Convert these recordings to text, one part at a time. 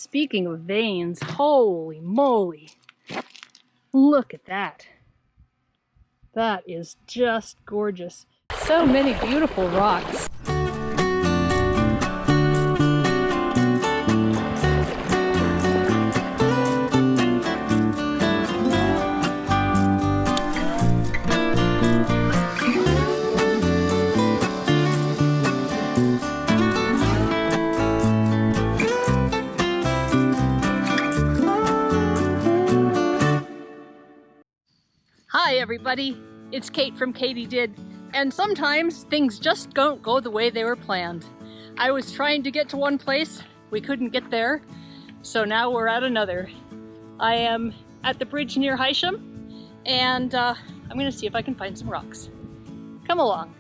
Speaking of veins, holy moly, look at that. That is just gorgeous. So many beautiful rocks. Hi everybody, it's Kate from KatyDid, and sometimes things just don't go the way they were planned. I was trying to get to one place, we couldn't get there, so now we're at another. I am at the bridge near Hysham, and I'm gonna see if I can find some rocks. Come along.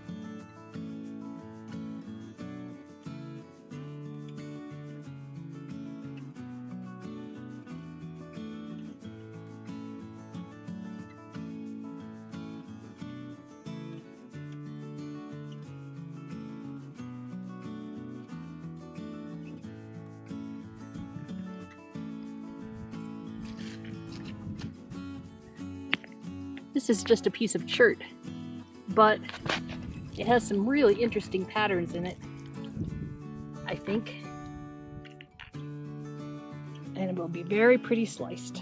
This is just a piece of chert, but it has some really interesting patterns in it, I think. And it will be very pretty sliced.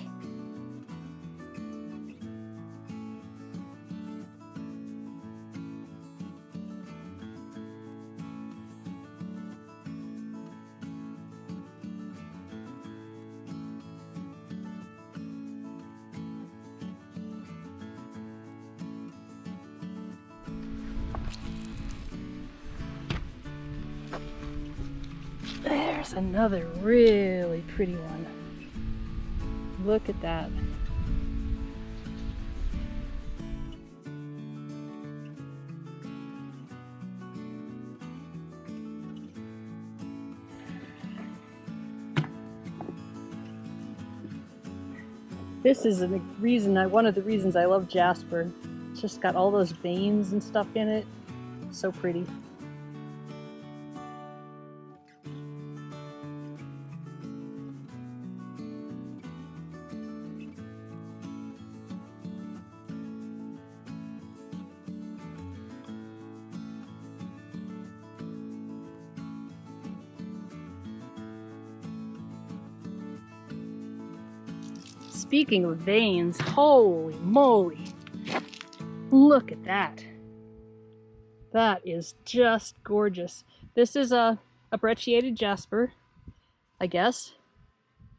There's another really pretty one. Look at that. This is one of the reasons I love jasper. It's just got all those veins and stuff in it. It's so pretty. Speaking of veins, holy moly, look at that. That is just gorgeous. This is a brecciated jasper, I guess,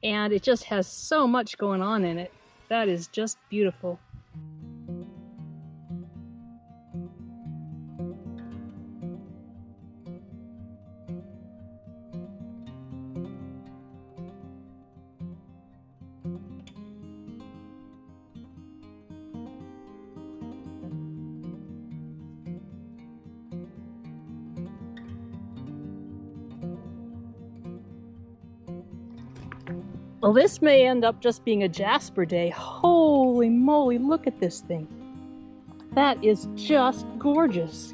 and it just has so much going on in it. That is just beautiful. Well, this may end up just being a jasper day. Holy moly, look at this thing. That is just gorgeous.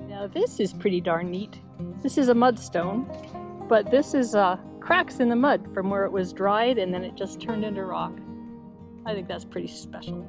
Now this is pretty darn neat. This is a mudstone, but this is cracks in the mud from where it was dried and then it just turned into rock. I think that's pretty special.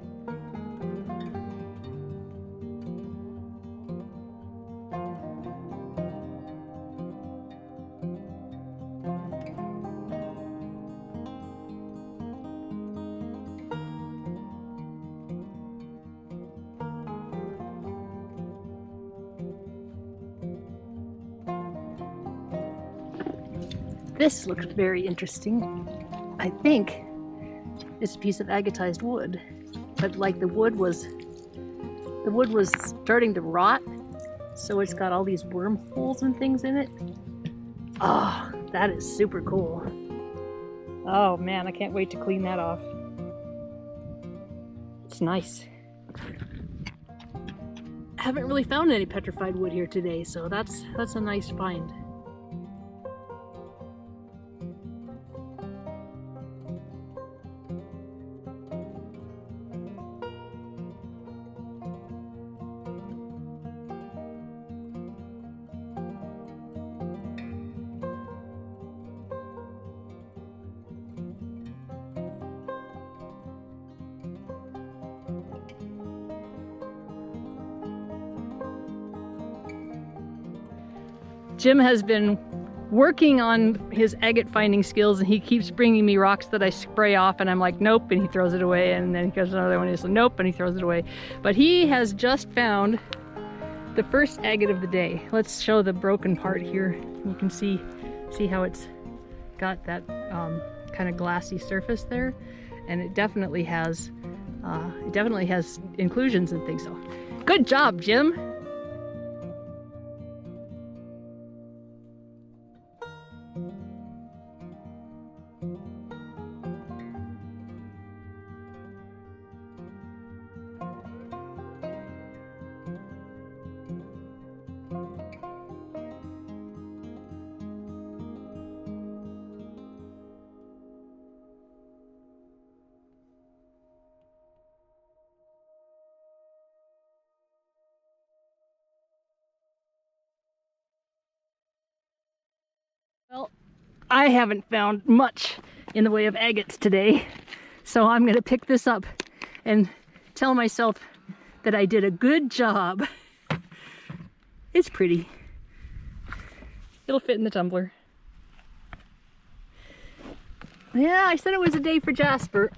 This looks very interesting. I think it's a piece of agatized wood, but like the wood was starting to rot, so it's got all these wormholes and things in it. Oh, that is super cool. Oh man, I can't wait to clean that off. It's nice. Haven't really found any petrified wood here today, so that's a nice find. Jim has been working on his agate finding skills, and he keeps bringing me rocks that I spray off, and I'm like, nope, and he throws it away, and then he goes another one, and he's like, nope, and he throws it away. But he has just found the first agate of the day. Let's show the broken part here. You can see how it's got that kind of glassy surface there, and it definitely has inclusions and things. So, good job, Jim. Well, I haven't found much in the way of agates today, so I'm going to pick this up and tell myself that I did a good job. It's pretty. It'll fit in the tumbler. Yeah, I said it was a day for jasper,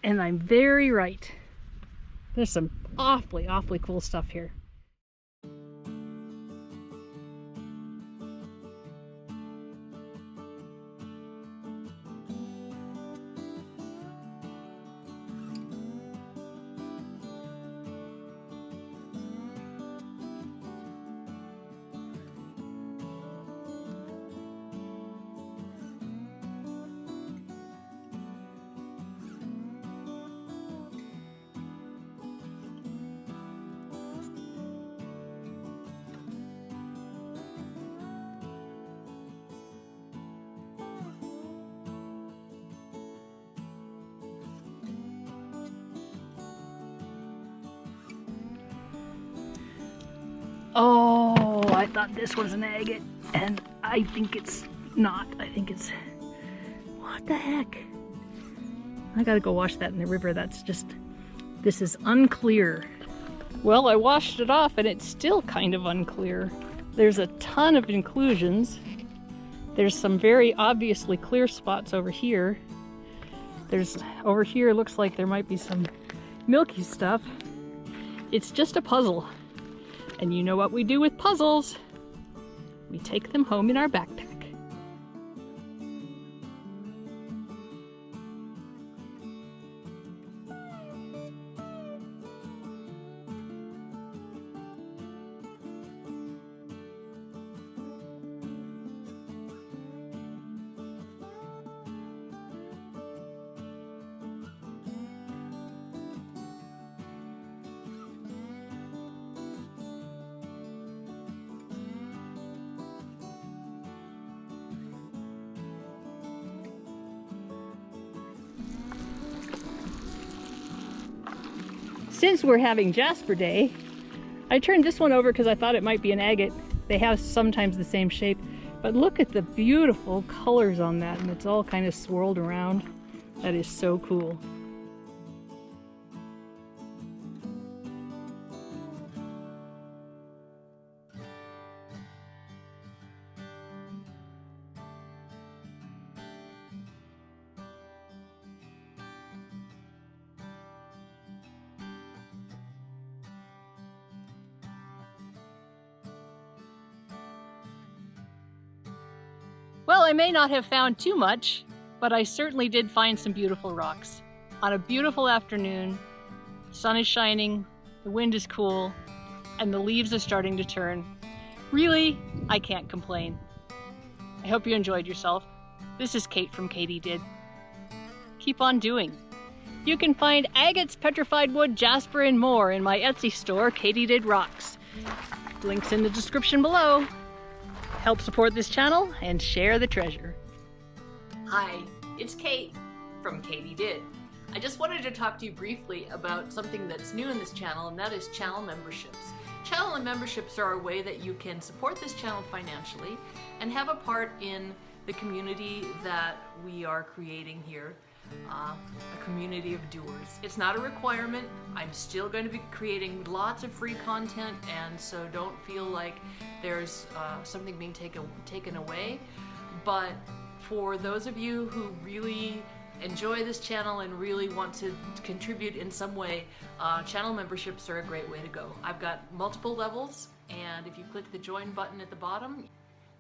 and I'm very right. There's some awfully cool stuff here. Oh, I thought this was an agate, and I think it's not. I think it's... What the heck? I gotta go wash that in the river. That's just... This is unclear. Well, I washed it off, and it's still kind of unclear. There's a ton of inclusions. There's some very obviously clear spots over here. Over here looks like there might be some milky stuff. It's just a puzzle. And you know what we do with puzzles? We take them home in our backpack. Since we're having Jasper Day, I turned this one over because I thought it might be an agate. They have sometimes the same shape, but look at the beautiful colors on that, and it's all kind of swirled around. That is so cool. Well, I may not have found too much, but I certainly did find some beautiful rocks. On a beautiful afternoon, the sun is shining, the wind is cool, and the leaves are starting to turn. Really, I can't complain. I hope you enjoyed yourself. This is Kate from KatyDid. Keep on doing. You can find agates, petrified wood, jasper, and more in my Etsy store, KatyDidRocks. Links in the description below. Help support this channel and share the treasure. Hi, it's Kate from KatyDid. I just wanted to talk to you briefly about something that's new in this channel, and that is channel memberships. Channel and memberships are a way that you can support this channel financially and have a part in the community that we are creating here. A community of doers. It's not a requirement. I'm still going to be creating lots of free content, and so don't feel like there's something being taken away. But for those of you who really enjoy this channel and really want to contribute in some way, channel memberships are a great way to go. I've got multiple levels, and if you click the join button at the bottom,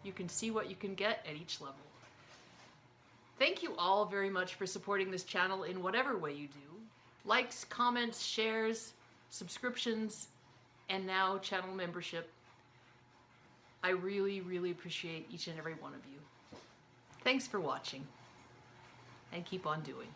you can see what you can get at each level. Thank you all very much for supporting this channel in whatever way you do. Likes, comments, shares, subscriptions, and now channel membership. I really, really appreciate each and every one of you. Thanks for watching, and keep on doing.